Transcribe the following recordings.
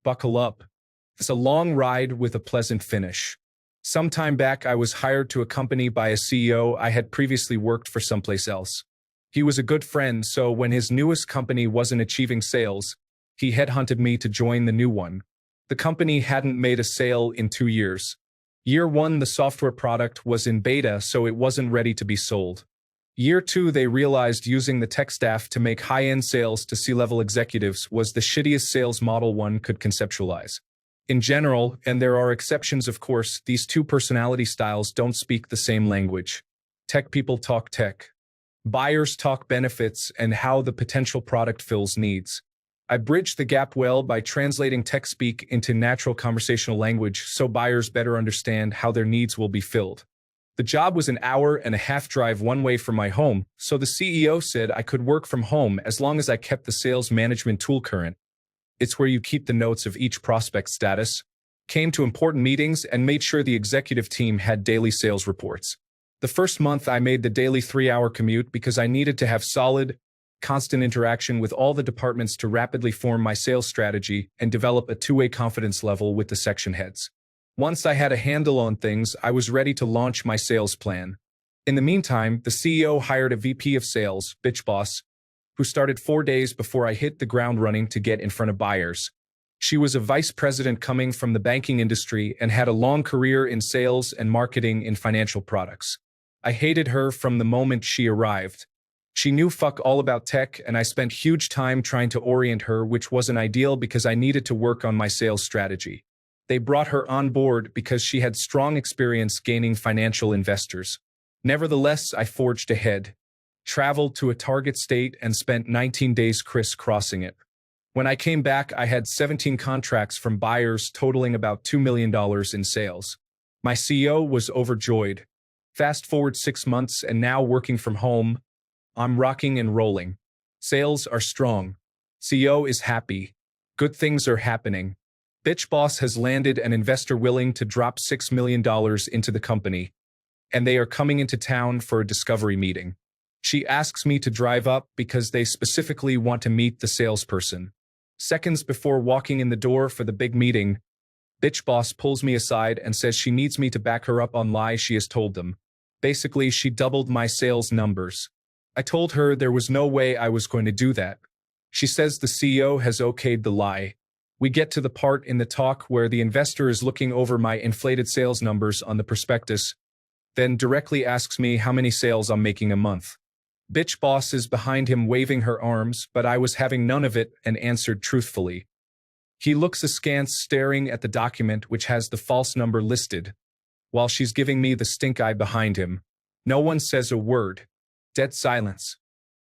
Buckle up. It's a long ride with a pleasant finish. Some time back, I was hired to a company by a CEO I had previously worked for someplace else. He was a good friend, so when his newest company wasn't achieving sales, he headhunted me to join the new one. The company hadn't made a sale in 2 years. Year 1, the software product was in beta, so it wasn't ready to be sold. Year 2, they realized using the tech staff to make high-end sales to C-level executives was the shittiest sales model one could conceptualize. In general, and there are exceptions of course, these two personality styles don't speak the same language. Tech people talk tech. Buyers talk benefits and how the potential product fills needs. I bridged the gap well by translating tech speak into natural conversational language so buyers better understand how their needs will be filled. The job was an 1.5-hour drive one way from my home, so the CEO said I could work from home as long as I kept the sales management tool current. It's where you keep the notes of each prospect status, came to important meetings, and made sure the executive team had daily sales reports. The first month I made the daily 3-hour commute because I needed to have solid, constant interaction with all the departments to rapidly form my sales strategy and develop a two-way confidence level with the section heads. Once I had a handle on things, I was ready to launch my sales plan. In the meantime, the CEO hired a VP of sales, Bitch Boss, who started 4 days before I hit the ground running to get in front of buyers. She was a vice president coming from the banking industry and had a long career in sales and marketing in financial products. I hated her from the moment she arrived. She knew fuck all about tech, and I spent huge time trying to orient her, which wasn't ideal because I needed to work on my sales strategy. They brought her on board because she had strong experience gaining financial investors. Nevertheless, I forged ahead, traveled to a target state, and spent 19 days crisscrossing it. When I came back, I had 17 contracts from buyers totaling about $2 million in sales. My CEO was overjoyed. Fast forward 6 months, and now working from home, I'm rocking and rolling. Sales are strong. CEO is happy. Good things are happening. Bitch Boss has landed an investor willing to drop $6 million into the company, and they are coming into town for a discovery meeting. She asks me to drive up because they specifically want to meet the salesperson. Seconds before walking in the door for the big meeting, Bitch Boss pulls me aside and says she needs me to back her up on lies she has told them. Basically, she doubled my sales numbers. I told her there was no way I was going to do that. She says the CEO has okayed the lie. We get to the part in the talk where the investor is looking over my inflated sales numbers on the prospectus, then directly asks me how many sales I'm making a month. Bitch Boss is behind him waving her arms, but I was having none of it and answered truthfully. He looks askance, staring at the document which has the false number listed, while she's giving me the stink eye behind him. No one says a word. Dead silence.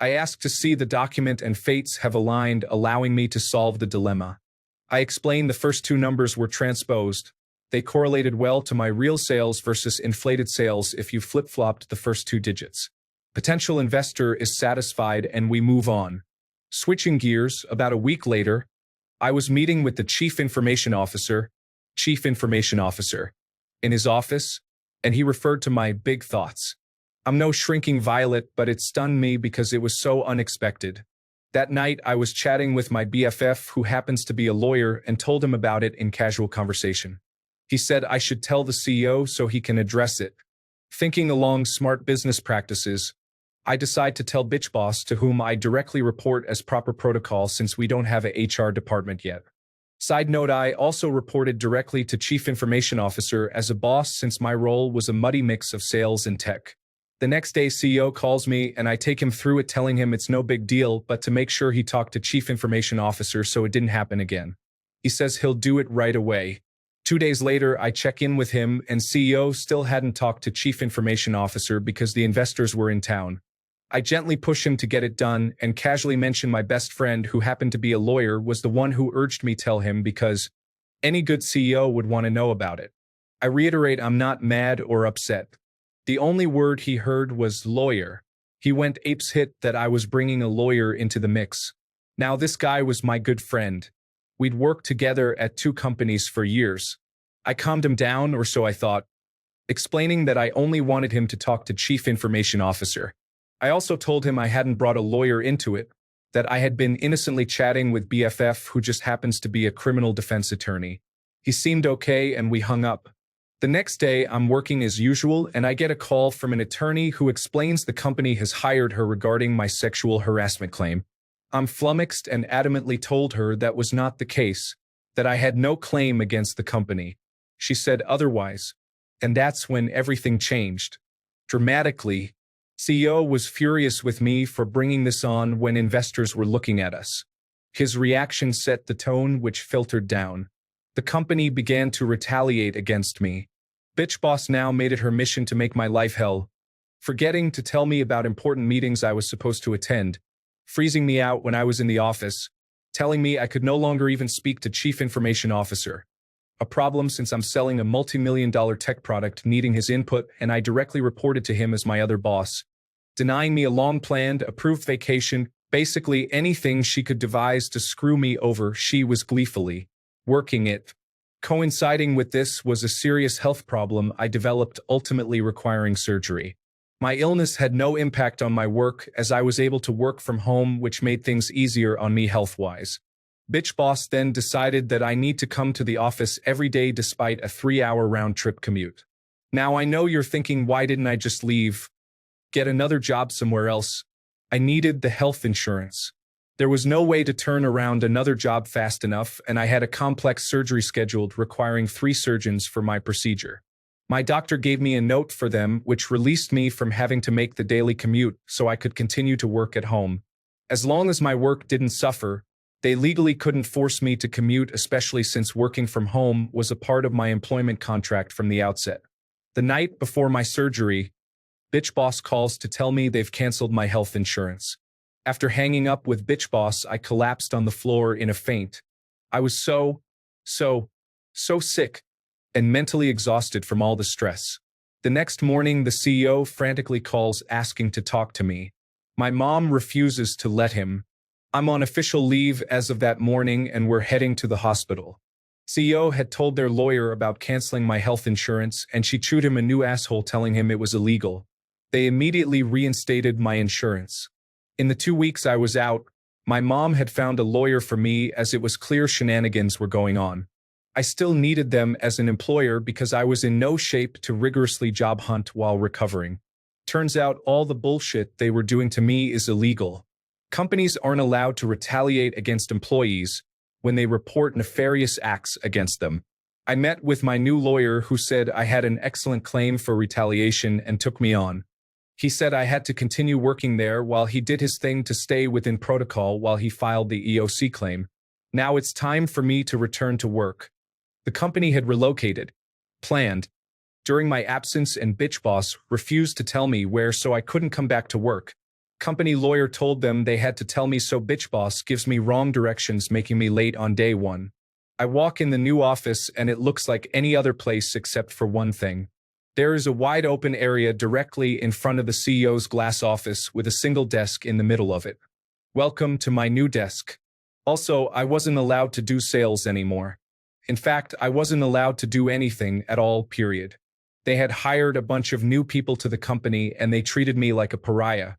I ask to see the document and fates have aligned, allowing me to solve the dilemma. I explain the first 2 numbers were transposed. They correlated well to my real sales versus inflated sales if you flip-flopped the first 2 digits. Potential investor is satisfied and we move on. Switching gears, about a week later, I was meeting with the Chief Information Officer, in his office, and he referred to my big thoughts. I'm no shrinking violet, but it stunned me because it was so unexpected. That night, I was chatting with my BFF, who happens to be a lawyer, and told him about it in casual conversation. He said I should tell the CEO so he can address it. Thinking along smart business practices, I decide to tell Bitch Boss, to whom I directly report as proper protocol since we don't have a HR department yet. Side note, I also reported directly to Chief Information Officer as a boss since my role was a muddy mix of sales and tech. The next day, CEO calls me and I take him through it, telling him it's no big deal, but to make sure he talked to Chief Information Officer so it didn't happen again. He says he'll do it right away. 2 days later, I check in with him and CEO still hadn't talked to Chief Information Officer because the investors were in town. I gently push him to get it done and casually mention my best friend, who happened to be a lawyer, was the one who urged me tell him because any good CEO would want to know about it. I reiterate I'm not mad or upset. The only word he heard was lawyer. He went apes hit that I was bringing a lawyer into the mix. Now this guy was my good friend. We'd worked together at 2 companies for years. I calmed him down, or so I thought, explaining that I only wanted him to talk to Chief Information Officer. I also told him I hadn't brought a lawyer into it, that I had been innocently chatting with BFF who just happens to be a criminal defense attorney. He seemed okay and we hung up. The next day, I'm working as usual and I get a call from an attorney who explains the company has hired her regarding my sexual harassment claim. I'm flummoxed and adamantly told her that was not the case, that I had no claim against the company. She said otherwise. And that's when everything changed. Dramatically, CEO was furious with me for bringing this on when investors were looking at us. His reaction set the tone which filtered down. The company began to retaliate against me. Bitch Boss now made it her mission to make my life hell, forgetting to tell me about important meetings I was supposed to attend, freezing me out when I was in the office, telling me I could no longer even speak to Chief Information Officer. A problem since I'm selling a multi-million-dollar tech product needing his input and I directly reported to him as my other boss. Denying me a long-planned, approved vacation, basically anything she could devise to screw me over, she was gleefully working it. Coinciding with this was a serious health problem I developed, ultimately requiring surgery. My illness had no impact on my work as I was able to work from home, which made things easier on me health-wise. Bitch Boss then decided that I need to come to the office every day despite a 3-hour round-trip commute. Now I know you're thinking, why didn't I just leave? Get another job somewhere else? I needed the health insurance. There was no way to turn around another job fast enough, and I had a complex surgery scheduled requiring 3 surgeons for my procedure. My doctor gave me a note for them, which released me from having to make the daily commute so I could continue to work at home. As long as my work didn't suffer, they legally couldn't force me to commute, especially since working from home was a part of my employment contract from the outset. The night before my surgery, Bitch Boss calls to tell me they've canceled my health insurance. After hanging up with Bitch Boss, I collapsed on the floor in a faint. I was so sick and mentally exhausted from all the stress. The next morning, the CEO frantically calls asking to talk to me. My mom refuses to let him. I'm on official leave as of that morning and we're heading to the hospital. CEO had told their lawyer about canceling my health insurance and she chewed him a new asshole telling him it was illegal. They immediately reinstated my insurance. In the 2 weeks I was out, my mom had found a lawyer for me as it was clear shenanigans were going on. I still needed them as an employer because I was in no shape to rigorously job hunt while recovering. Turns out all the bullshit they were doing to me is illegal. Companies aren't allowed to retaliate against employees when they report nefarious acts against them. I met with my new lawyer who said I had an excellent claim for retaliation and took me on. He said I had to continue working there while he did his thing to stay within protocol while he filed the EOC claim. Now it's time for me to return to work. The company had planned, during my absence and Bitch Boss refused to tell me where so I couldn't come back to work. Company lawyer told them they had to tell me so Bitch Boss gives me wrong directions making me late on day 1. I walk in the new office and it looks like any other place except for one thing. There is a wide open area directly in front of the CEO's glass office with a single desk in the middle of it. Welcome to my new desk. Also, I wasn't allowed to do sales anymore. In fact, I wasn't allowed to do anything at all, period. They had hired a bunch of new people to the company and they treated me like a pariah.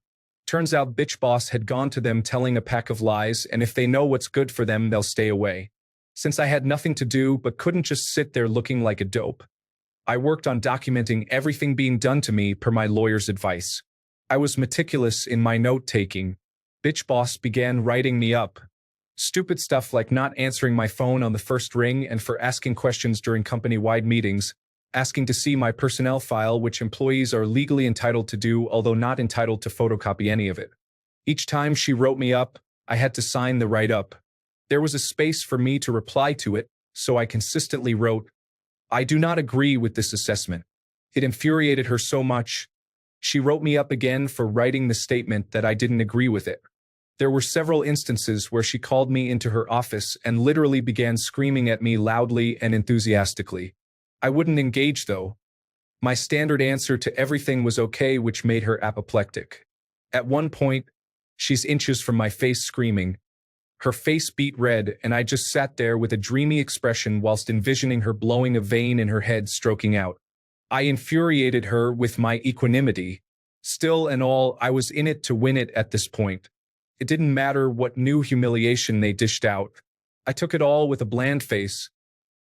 Turns out Bitch Boss had gone to them telling a pack of lies, and if they know what's good for them, they'll stay away. Since I had nothing to do but couldn't just sit there looking like a dope, I worked on documenting everything being done to me per my lawyer's advice. I was meticulous in my note-taking. Bitch Boss began writing me up. Stupid stuff like not answering my phone on the first ring and for asking questions during company-wide meetings, asking to see my personnel file, which employees are legally entitled to do, although not entitled to photocopy any of it. Each time she wrote me up, I had to sign the write-up. There was a space for me to reply to it, so I consistently wrote, "I do not agree with this assessment." It infuriated her so much. She wrote me up again for writing the statement that I didn't agree with it. There were several instances where she called me into her office and literally began screaming at me loudly and enthusiastically. I wouldn't engage though. My standard answer to everything was okay, which made her apoplectic. At one point, she's inches from my face screaming. Her face beat red and I just sat there with a dreamy expression whilst envisioning her blowing a vein in her head stroking out. I infuriated her with my equanimity. Still and all, I was in it to win it at this point. It didn't matter what new humiliation they dished out. I took it all with a bland face,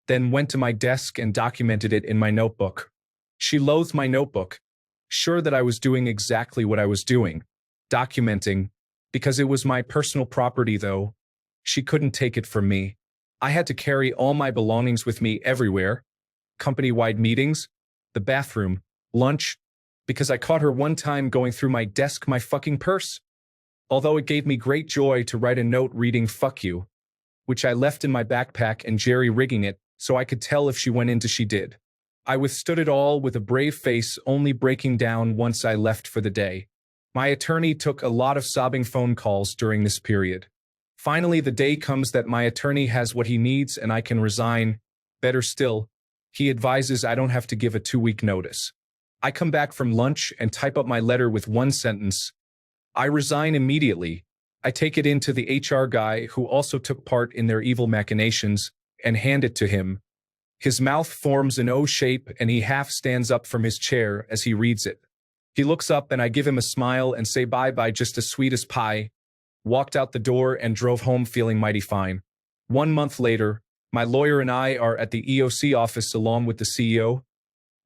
then went to my desk and documented it in my notebook. She loathed my notebook, sure that I was doing exactly what I was doing, documenting, because it was my personal property though. She couldn't take it from me. I had to carry all my belongings with me everywhere, company-wide meetings, the bathroom, lunch, because I caught her one time going through my desk my fucking purse. Although it gave me great joy to write a note reading "fuck you," which I left in my backpack and jerry-rigging it so I could tell if she went into she did. I withstood it all with a brave face, only breaking down once I left for the day. My attorney took a lot of sobbing phone calls during this period. Finally, the day comes that my attorney has what he needs and I can resign. Better still, he advises I don't have to give a 2-week notice. I come back from lunch and type up my letter with one sentence. I resign immediately. I take it in to the HR guy who also took part in their evil machinations and hand it to him. His mouth forms an O shape and he half stands up from his chair as he reads it. He looks up and I give him a smile and say bye-bye just as sweet as pie. Walked out the door and drove home feeling mighty fine. 1 month later, my lawyer and I are at the EOC office along with the CEO,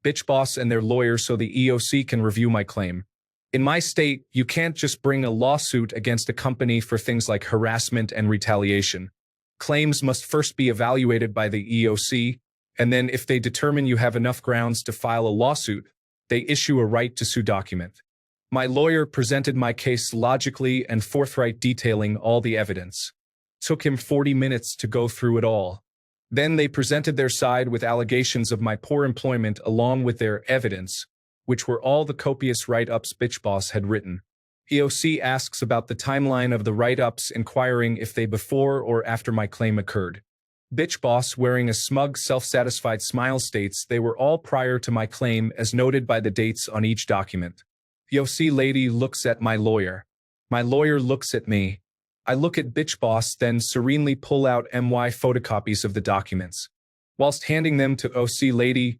bitch boss and their lawyers so the EOC can review my claim. In my state, you can't just bring a lawsuit against a company for things like harassment and retaliation. Claims must first be evaluated by the EOC, and then if they determine you have enough grounds to file a lawsuit, they issue a right to sue document. My lawyer presented my case logically and forthright, detailing all the evidence. Took him 40 minutes to go through it all. Then they presented their side with allegations of my poor employment along with their evidence, which were all the copious write-ups bitch boss had written. EOC asks about the timeline of the write-ups, inquiring if they before or after my claim occurred. Bitch boss, wearing a smug, self-satisfied smile, states they were all prior to my claim as noted by the dates on each document. EOC lady looks at my lawyer. My lawyer looks at me. I look at bitch boss, then serenely pull out MY photocopies of the documents. Whilst handing them to OC lady,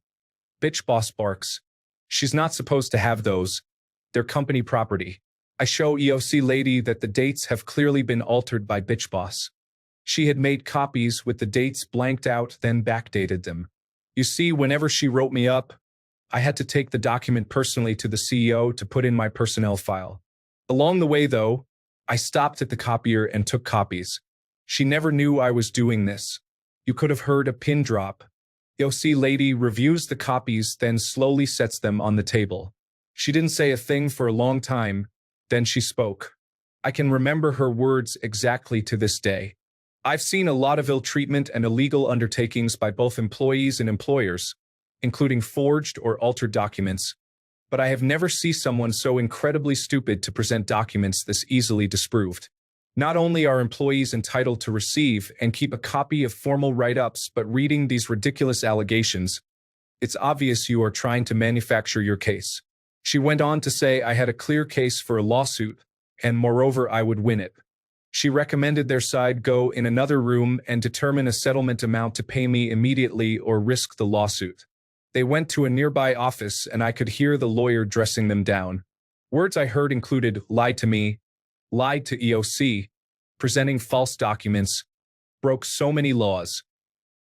bitch boss barks. She's not supposed to have those. They're company property. I show EOC lady that the dates have clearly been altered by bitch boss. She had made copies with the dates blanked out, then backdated them. You see, whenever she wrote me up, I had to take the document personally to the CEO to put in my personnel file. Along the way, though, I stopped at the copier and took copies. She never knew I was doing this. You could have heard a pin drop. EOC lady reviews the copies, then slowly sets them on the table. She didn't say a thing for a long time, then she spoke. I can remember her words exactly to this day. I've seen a lot of ill treatment and illegal undertakings by both employees and employers, including forged or altered documents, but I have never seen someone so incredibly stupid to present documents this easily disproved. Not only are employees entitled to receive and keep a copy of formal write-ups, but reading these ridiculous allegations, it's obvious you are trying to manufacture your case. She went on to say I had a clear case for a lawsuit, and moreover I would win it. She recommended their side go in another room and determine a settlement amount to pay me immediately or risk the lawsuit. They went to a nearby office and I could hear the lawyer dressing them down. Words I heard included lied to me, lied to EOC, presenting false documents, broke so many laws.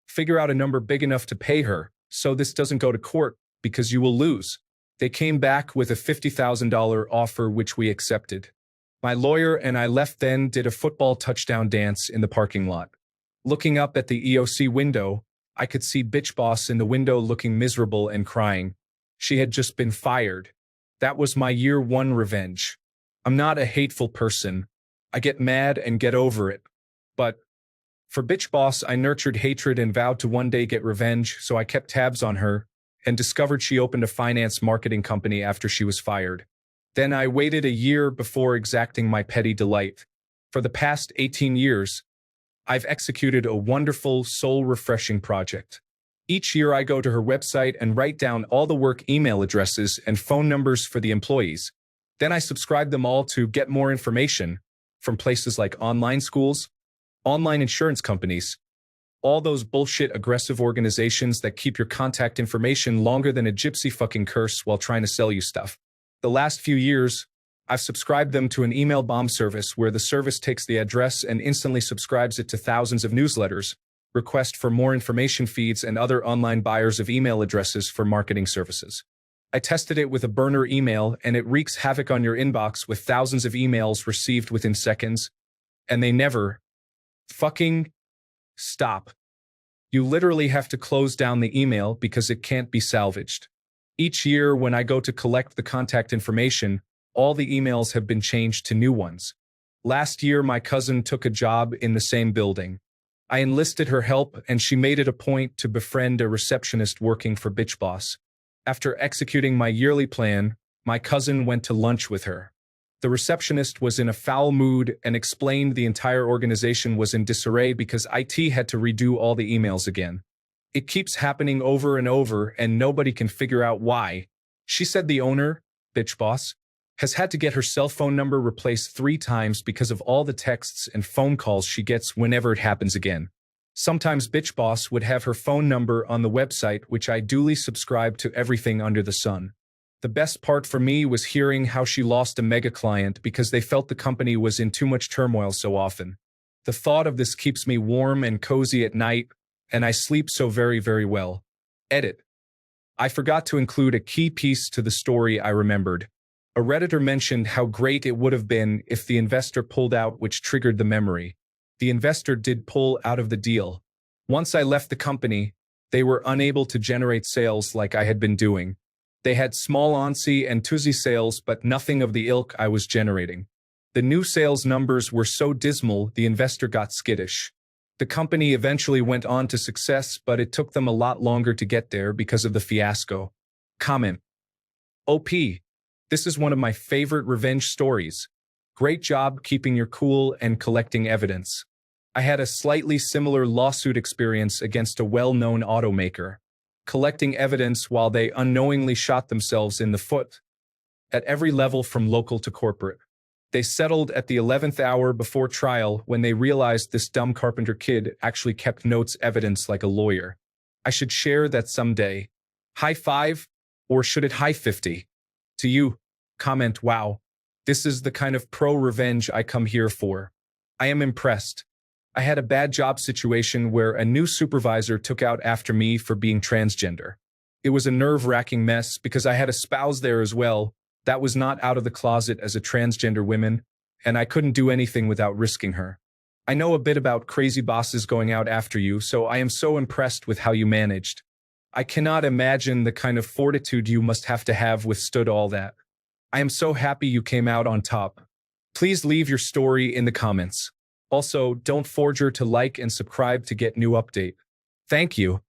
Figure out a number big enough to pay her, so this doesn't go to court, because you will lose. They came back with a $50,000 offer which we accepted. My lawyer and I left, then did a football touchdown dance in the parking lot. Looking up at the EOC window, I could see bitch boss in the window looking miserable and crying. She had just been fired. That was my year one revenge. I'm not a hateful person. I get mad and get over it. But for bitch boss, I nurtured hatred and vowed to one day get revenge, so I kept tabs on her and discovered she opened a finance marketing company after she was fired. Then I waited a year before exacting my petty delight. For the past 18 years, I've executed a wonderful, soul-refreshing project. Each year I go to her website and write down all the work email addresses and phone numbers for the employees. Then I subscribe them all to get more information from places like online schools, online insurance companies, all those bullshit aggressive organizations that keep your contact information longer than a gypsy fucking curse while trying to sell you stuff. The last few years, I've subscribed them to an email bomb service where the service takes the address and instantly subscribes it to thousands of newsletters, request for more information feeds, and other online buyers of email addresses for marketing services. I tested it with a burner email, and it wreaks havoc on your inbox with thousands of emails received within seconds, and they never fucking stop. You literally have to close down the email because it can't be salvaged. Each year, when I go to collect the contact information, all the emails have been changed to new ones. Last year, my cousin took a job in the same building. I enlisted her help, and she made it a point to befriend a receptionist working for Bitch Boss. After executing my yearly plan, my cousin went to lunch with her. The receptionist was in a foul mood and explained the entire organization was in disarray because IT had to redo all the emails again. It keeps happening over and over, and nobody can figure out why. She said the owner, Bitch Boss, has had to get her cell phone number replaced 3 times because of all the texts and phone calls she gets whenever it happens again. Sometimes Bitch Boss would have her phone number on the website, which I duly subscribed to everything under the sun. The best part for me was hearing how she lost a mega client because they felt the company was in too much turmoil so often. The thought of this keeps me warm and cozy at night, and I sleep so very, very well. Edit. I forgot to include a key piece to the story I remembered. A Redditor mentioned how great it would have been if the investor pulled out, which triggered the memory. The investor did pull out of the deal. Once I left the company, they were unable to generate sales like I had been doing. They had small ONSI and TUSI sales, but nothing of the ilk I was generating. The new sales numbers were so dismal, the investor got skittish. The company eventually went on to success, but it took them a lot longer to get there because of the fiasco. Comment. OP. This is one of my favorite revenge stories. Great job keeping your cool and collecting evidence. I had a slightly similar lawsuit experience against a well-known automaker, collecting evidence while they unknowingly shot themselves in the foot. At every level from local to corporate. They settled at the 11th hour before trial when they realized this dumb carpenter kid actually kept notes evidence like a lawyer. I should share that someday. High five, or should it high 50? To you, comment, wow. This is the kind of pro-revenge I come here for. I am impressed. I had a bad job situation where a new supervisor took out after me for being transgender. It was a nerve-wracking mess because I had a spouse there as well that was not out of the closet as a transgender woman, and I couldn't do anything without risking her. I know a bit about crazy bosses going out after you, so I am so impressed with how you managed. I cannot imagine the kind of fortitude you must have withstood all that. I am so happy you came out on top. Please leave your story in the comments. Also, don't forget to like and subscribe to get new update. Thank you.